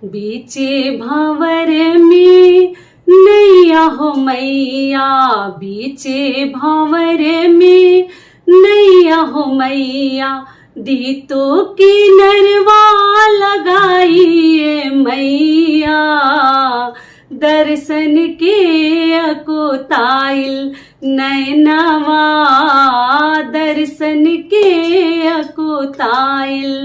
बीचे भंवर में नैया हो मैया, बीचे भंवर में नैया हो मैया, दीतो की नरवा लगाइए मैया, दर्शन के अकुताइल नैनवा, दर्शन के अकुताइल।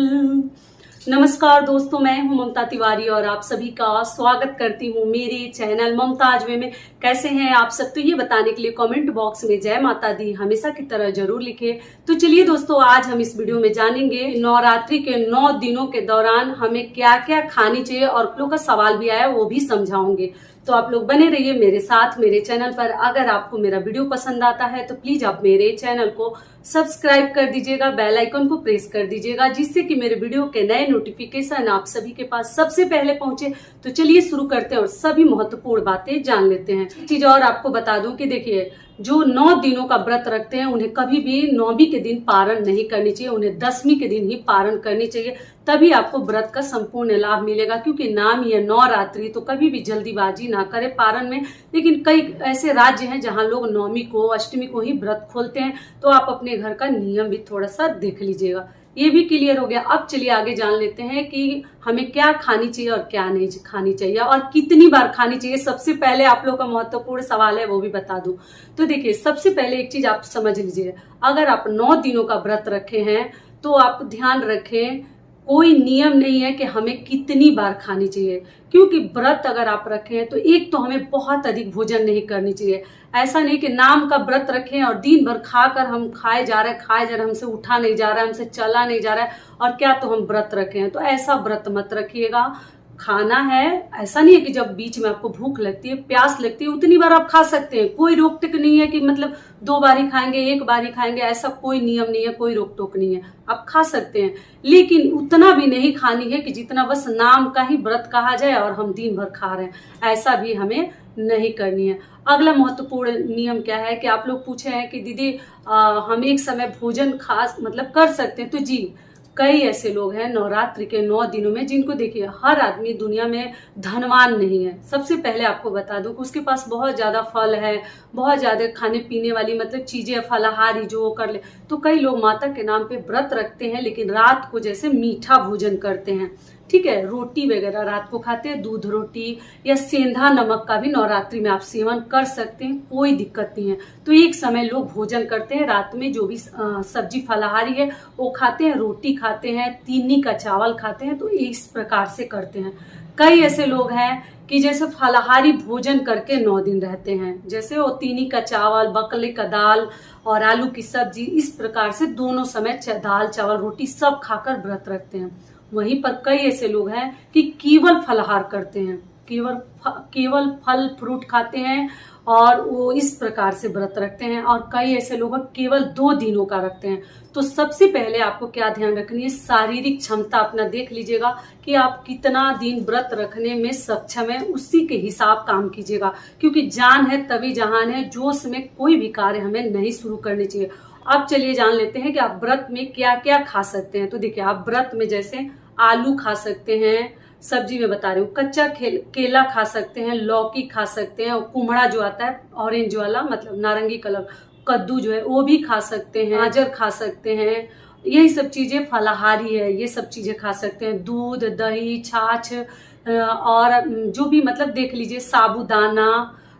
नमस्कार दोस्तों, मैं हूं ममता तिवारी और आप सभी का स्वागत करती हूं मेरे चैनल ममताज वे में। कैसे हैं आप सब? तो ये बताने के लिए कमेंट बॉक्स में जय माता दी हमेशा की तरह जरूर लिखे। तो चलिए दोस्तों, आज हम इस वीडियो में जानेंगे नवरात्रि के 9 दिनों के दौरान हमें क्या क्या खानी चाहिए, और आप लोग का सवाल भी आया वो भी समझाऊंगे। तो आप लोग बने रहिए मेरे साथ मेरे चैनल पर। अगर आपको मेरा वीडियो पसंद आता है तो प्लीज आप मेरे चैनल को सब्सक्राइब कर दीजिएगा, बेल आइकन को प्रेस कर दीजिएगा, जिससे कि मेरे वीडियो के नए नोटिफिकेशन आप सभी के पास सबसे पहले पहुंचे। तो चलिए शुरू करते हैं और सभी महत्वपूर्ण बातें जान लेते हैं। एक चीज और आपको बता दूं कि देखिए, जो 9 दिनों का व्रत रखते हैं उन्हें कभी भी 9वीं के दिन पारण नहीं करनी चाहिए, उन्हें 10वीं के दिन ही पारण करनी चाहिए, तभी आपको व्रत का संपूर्ण लाभ मिलेगा। क्योंकि नाम ही है नवरात्रि, तो कभी भी जल्दीबाजी ना करें पारण में। लेकिन कई ऐसे राज्य हैं जहां लोग 9वीं को, अष्टमी को ही व्रत खोलते हैं, तो आप अपने घर का नियम भी थोड़ा सा देख लीजिएगा। ये भी क्लियर हो गया। अब चलिए आगे जान लेते हैं कि हमें क्या खानी चाहिए और क्या नहीं खानी चाहिए, और कितनी बार खानी चाहिए। सबसे पहले आप लोग का महत्वपूर्ण सवाल है, वो भी बता दूं। तो देखिए, सबसे पहले एक चीज आप समझ लीजिए, अगर आप 9 दिनों का व्रत रखे हैं तो आप ध्यान रखें, कोई नियम नहीं है कि हमें कितनी बार खानी चाहिए। क्योंकि व्रत अगर आप रखे हैं तो एक तो हमें बहुत अधिक भोजन नहीं करनी चाहिए। ऐसा नहीं कि नाम का व्रत रखें और दिन भर खाकर हम खाए जा रहे हैं, हमसे उठा नहीं जा रहा है, हमसे चला नहीं जा रहा है, और क्या तो हम व्रत रखे हैं। तो ऐसा व्रत मत रखिएगा। खाना है, ऐसा नहीं है कि जब बीच में आपको भूख लगती है, प्यास लगती है, उतनी बार आप खा सकते हैं। कोई रोक टोक नहीं है कि मतलब 2 बार ही खाएंगे, 1 बार ही खाएंगे, ऐसा कोई नियम नहीं है, कोई रोक टोक नहीं है। आप खा सकते हैं, लेकिन उतना भी नहीं खानी है कि जितना बस नाम का ही व्रत कहा जाए और हम दिन भर खा रहे हैं। ऐसा भी हमें नहीं करनी है। अगला महत्वपूर्ण नियम क्या है कि आप लोग पूछे हैं कि दीदी हम एक समय भोजन खा मतलब कर सकते हैं। तो जी, कई ऐसे लोग हैं नवरात्रि के 9 दिनों में जिनको देखिए, हर आदमी दुनिया में धनवान नहीं है। सबसे पहले आपको बता दूं कि उसके पास बहुत ज्यादा फल है, बहुत ज्यादा खाने पीने वाली मतलब चीजें, फलाहारी जो कर ले। तो कई लोग माता के नाम पे व्रत रखते हैं, लेकिन रात को जैसे मीठा भोजन करते हैं, ठीक है, रोटी वगैरह रात को खाते हैं, दूध रोटी या सेंधा नमक का भी नवरात्रि में आप सेवन कर सकते हैं, कोई दिक्कत नहीं है। तो एक समय लोग भोजन करते हैं, रात में जो भी सब्जी फलाहारी है वो खाते हैं, रोटी खाते हैं, तीनी का चावल खाते हैं। तो इस प्रकार से करते हैं। कई ऐसे लोग हैं कि जैसे फलाहारी भोजन करके 9 दिन रहते हैं, जैसे वो तीनी का चावल, बकले का दाल और आलू की सब्जी, इस प्रकार से दोनों समय दाल चावल रोटी सब खाकर व्रत रखते हैं। वहीं पर कई ऐसे लोग हैं कि केवल फलाहार करते हैं, केवल फल फ्रूट खाते हैं और वो इस प्रकार से व्रत रखते हैं। और कई ऐसे लोग केवल 2 दिनों का रखते हैं। तो सबसे पहले आपको क्या ध्यान रखनी है, शारीरिक क्षमता अपना देख लीजिएगा कि आप कितना दिन व्रत रखने में सक्षम है, उसी के हिसाब काम कीजिएगा। क्योंकि जान है तभी जहान है, जोश में कोई भी कार्य हमें नहीं शुरू करनी चाहिए। अब चलिए जान लेते हैं कि आप व्रत में क्या क्या खा सकते हैं। तो देखिए, आप व्रत में जैसे आलू खा सकते हैं, सब्जी में बता रही हूँ, कच्चा केला खा सकते हैं, लौकी खा सकते हैं, और कुम्हड़ा जो आता है ऑरेंज वाला मतलब नारंगी कलर, कद्दू जो है वो भी खा सकते हैं, गाजर खा सकते हैं। यही सब चीजें फलाहारी है, ये सब चीजें खा सकते हैं। दूध, दही, छाछ और जो भी मतलब देख लीजिए, साबूदाना,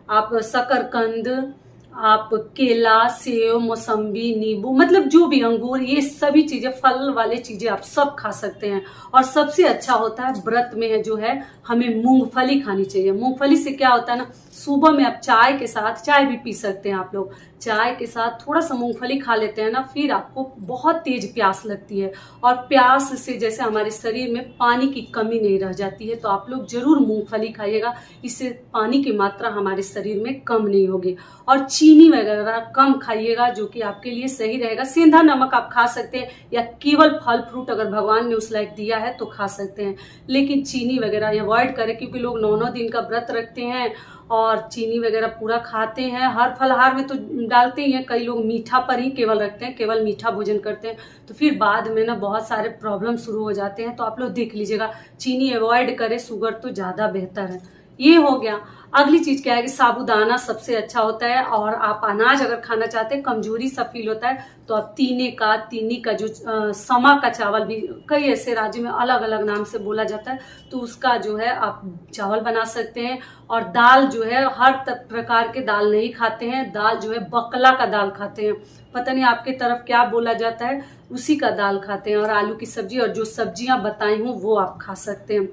आप शकरकंद, आप केला, सेव, मौसम्बी, नींबू, मतलब जो भी अंगूर, ये सभी चीजें फल वाले चीजें आप सब खा सकते हैं। और सबसे अच्छा होता है व्रत में है जो है, हमें मूंगफली खानी चाहिए। मूंगफली से क्या होता है ना, सुबह में आप चाय के साथ, चाय भी पी सकते हैं आप लोग, चाय के साथ थोड़ा सा मूंगफली खा लेते हैं ना, फिर आपको बहुत तेज प्यास लगती है, और प्यास से जैसे हमारे शरीर में पानी की कमी नहीं रह जाती है। तो आप लोग जरूर मूंगफली खाइएगा, इससे पानी की मात्रा हमारे शरीर में कम नहीं होगी। और चीनी वगैरह कम खाइएगा, जो कि आपके लिए सही रहेगा। सेंधा नमक आप खा सकते हैं, या केवल फल फ्रूट अगर भगवान ने उस लायक दिया है तो खा सकते हैं, लेकिन चीनी वगैरह अवॉइड करें। क्योंकि लोग 9 दिन का व्रत रखते हैं और चीनी वगैरह पूरा खाते हैं। हर फलाहार में तो डालते ही हैं, कई लोग मीठा पर ही केवल रखते हैं, केवल मीठा भोजन करते हैं, तो फिर बाद में ना बहुत सारे प्रॉब्लम शुरू हो जाते हैं। तो आप लोग देख लीजिएगा, चीनी अवॉइड करें, शुगर तो ज़्यादा बेहतर है। ये हो गया। अगली चीज क्या है कि साबूदाना सबसे अच्छा होता है, और आप अनाज अगर खाना चाहते हैं, कमजोरी सा फील होता है, तो आप तीनी का जो समा का चावल भी कई ऐसे राज्य में अलग अलग नाम से बोला जाता है, तो उसका जो है आप चावल बना सकते हैं। और दाल जो है, हर प्रकार के दाल नहीं खाते हैं, दाल जो है बकला का दाल खाते हैं, पता नहीं आपके तरफ क्या बोला जाता है, उसी का दाल खाते हैं। और आलू की सब्जी और जो सब्जियां बताई हूँ वो आप खा सकते हैं।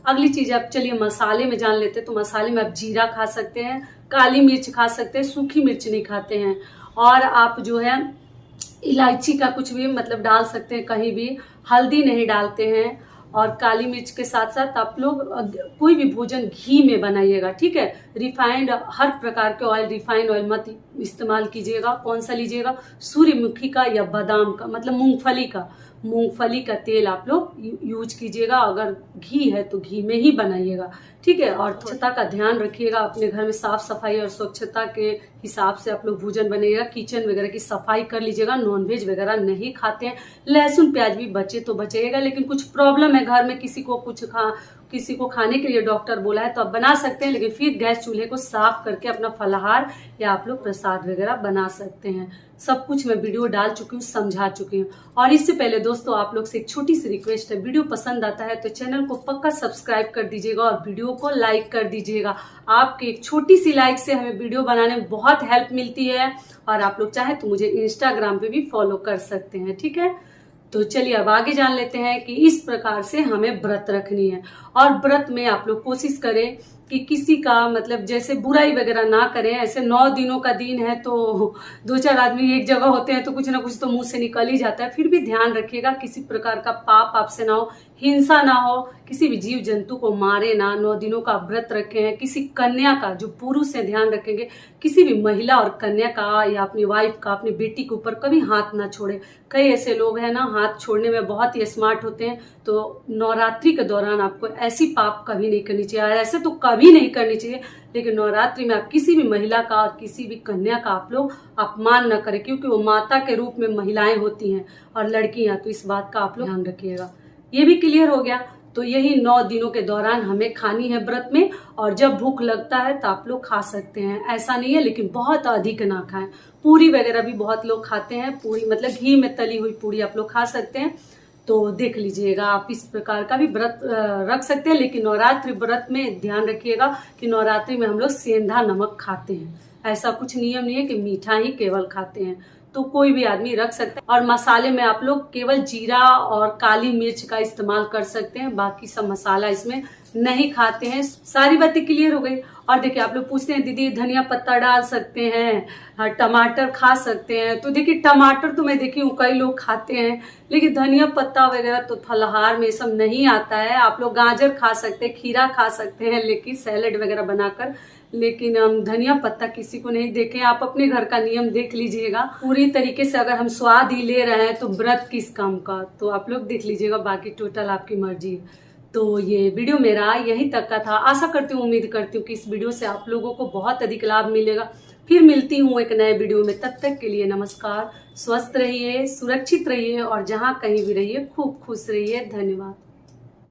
अगली चीज, आप चलिए मसाले में जान लेते हैं। तो मसाले में आप जीरा खा सकते हैं, काली मिर्च खा सकते हैं, सूखी मिर्च नहीं खाते हैं। और आप जो है इलायची का कुछ भी मतलब डाल सकते हैं कहीं भी, हल्दी नहीं डालते हैं। और काली मिर्च के साथ साथ आप लोग कोई भी भोजन घी में बनाइएगा, ठीक है। रिफाइंड, हर प्रकार के ऑयल, रिफाइंड ऑयल मत इस्तेमाल कीजिएगा। कौन सा लीजिएगा, सूर्यमुखी का या बादाम का, मतलब मूंगफली का तेल आप लोग यूज कीजिएगा। अगर घी है तो घी में ही बनाइएगा, ठीक है। और स्वच्छता का ध्यान रखिएगा, अपने घर में साफ सफाई और स्वच्छता के हिसाब से आप लोग भोजन बनेगा। किचन वगैरह की सफाई कर लीजिएगा। नॉनवेज वगैरह नहीं खाते हैं, लहसुन प्याज भी बचे तो बचेगा, लेकिन कुछ प्रॉब्लम है घर में, किसी को खाने के लिए डॉक्टर बोला है तो आप बना सकते हैं, लेकिन फिर गैस चूल्हे को साफ करके अपना फलाहार या आप लोग प्रसाद वगैरह बना सकते हैं। सब कुछ मैं वीडियो डाल चुकी हूँ, समझा चुकी हूँ। और इससे पहले दोस्तों आप लोग से एक छोटी सी रिक्वेस्ट है, वीडियो पसंद आता है तो चैनल को पक्का सब्सक्राइब कर दीजिएगा और वीडियो को लाइक कर दीजिएगा। आपकी एक छोटी सी लाइक से हमें वीडियो बनाने में बहुत हेल्प मिलती है। और आप लोग चाहे तो मुझे इंस्टाग्राम पे भी फॉलो कर सकते हैं, ठीक है। तो चलिए अब आगे जान लेते हैं कि इस प्रकार से हमें व्रत रखनी है। और व्रत में आप लोग कोशिश करें कि किसी का मतलब जैसे बुराई वगैरह ना करें। ऐसे 9 दिनों का दिन है तो 2-4 आदमी एक जगह होते हैं तो कुछ ना कुछ तो मुंह से निकल ही जाता है। फिर भी ध्यान रखिएगा, किसी प्रकार का पाप आपसे ना हो, हिंसा ना हो, किसी भी जीव जंतु को मारे ना। 9 दिनों का व्रत रखे हैं। किसी कन्या का, जो पुरुष है ध्यान रखेंगे, किसी भी महिला और कन्या का या अपनी वाइफ का, अपनी बेटी के ऊपर कभी हाथ ना छोड़े। कई ऐसे लोग हैं ना, हाथ छोड़ने में बहुत ही स्मार्ट होते हैं। तो नवरात्रि के दौरान आपको ऐसी पाप कभी नहीं करनी चाहिए, ऐसे तो कभी नहीं करनी चाहिए, लेकिन नवरात्रि में आप किसी भी महिला का और किसी भी कन्या का आप लोग अपमान न करें, क्योंकि वो माता के रूप में महिलाएं होती हैं और लड़कियां। तो इस बात का आप लोग ध्यान रखिएगा। ये भी क्लियर हो गया। तो यही 9 दिनों के दौरान हमें खानी है व्रत में, और जब भूख लगता है तो आप लोग खा सकते हैं, ऐसा नहीं है, लेकिन बहुत अधिक ना खाएं। पूरी वगैरह भी बहुत लोग खाते हैं, पूरी मतलब घी में तली हुई पूरी आप लोग खा सकते हैं। तो देख लीजिएगा, आप इस प्रकार का भी व्रत रख सकते हैं। लेकिन नवरात्रि व्रत में ध्यान रखिएगा कि नवरात्रि में हम लोग सेंधा नमक खाते हैं, ऐसा कुछ नियम नहीं है कि मीठा ही केवल खाते हैं। तो कोई भी आदमी रख सकता है। और मसाले में आप लोग केवल जीरा और काली मिर्च का इस्तेमाल कर सकते हैं, बाकी सब मसाला इसमें नहीं खाते हैं। सारी बातें क्लियर हो गई। और देखिए, आप लोग पूछते हैं दीदी धनिया पत्ता डाल सकते हैं, टमाटर खा सकते हैं। तो देखिए, टमाटर तो मैं देखी हूँ कई लोग खाते हैं, लेकिन धनिया पत्ता वगैरह तो फलाहार में सब नहीं आता है। आप लोग गाजर खा सकते हैं, खीरा खा सकते हैं, लेकिन सैलेड वगैरह बनाकर, लेकिन धनिया पत्ता किसी को नहीं देखे। आप अपने घर का नियम देख लीजिएगा। पूरी तरीके से अगर हम स्वाद ही ले रहे हैं तो व्रत किस काम का, तो आप लोग देख लीजिएगा, बाकी टोटल आपकी मर्जी है। तो ये वीडियो मेरा यहीं तक का था। आशा करती हूँ, उम्मीद करती हूँ कि इस वीडियो से आप लोगों को बहुत अधिक लाभ मिलेगा। फिर मिलती हूँ एक नए वीडियो में, तब तक के लिए नमस्कार। स्वस्थ रहिए, सुरक्षित रहिए और जहाँ कहीं भी रहिए खूब खुश रहिए। धन्यवाद।